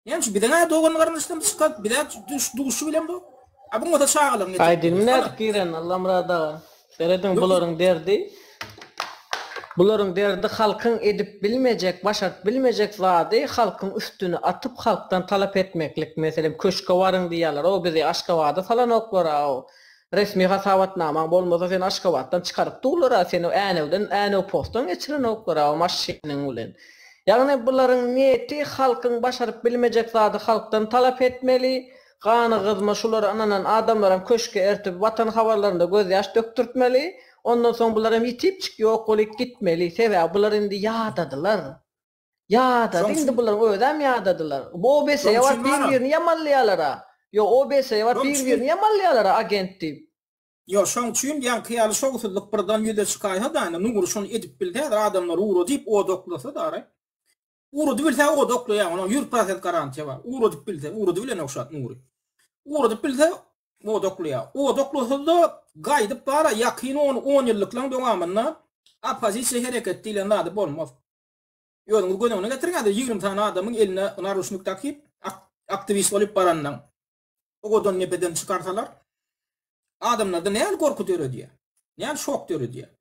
Yani şu bir de doğan kardeşlerim çıkat bir de duşu bilen bu. Abun o da çağırın. Aydın ne etkiren Allah murada. Seredin buların derdi. Buların derdi halkın edip bilmeyecek, başart bilmeyecek zadi halkın üstünü atıp halktan talep etmeklik. Mesela köşke varın diyorlar. O bizi Aşgabat'ta falan oklara o. Resmi hasavatnaman bolmasa sen Aşgabat'tan çıkarıp durlar seni änew postdan geçiren oklara o maşinin bilen. Yani buların niyeti halkın başarıp bilmeyecek zadi halktan talep etmeli. Gana kızma şular ananan adamların köşke ertip vatan havarlarında göz yaş döktürtmeli. Ondan sonra bunlar hem yitip çıkıyor okulik gitmeli. Sebep bunlar indi yağdadılar. Yağdadı indi bunlar ödem yağdadılar. Bu OBS'ye var birbirini yamanlayalara. Yo OBS'ye var birbirini yamanlayalara agentti. Yo şoň üçin ýa kıyaly şogusuzlyk birden ýüze çykaýsa da nugur şonu edip bildi adamlar uğru diýip o doklasa da uğru bilse o doklaýar ona 100% garantiýa bar. Uğru diýip bilse uğru bilen okşat nugur. Uğru diýip bilse o doklaýar. O doklasa da gaýdyp bara ýakyn 10 ýyllyklaň dowamynda opozisiýa hereket diýlen zady bolmaz. Ýolun gönüňe getirýär 20 tane adamyň eline naruşnyk takyp aktivist bolup barandan. Ogodan nepeden çykarsalar adamlarda näme korku töredi? Näme şok töredi?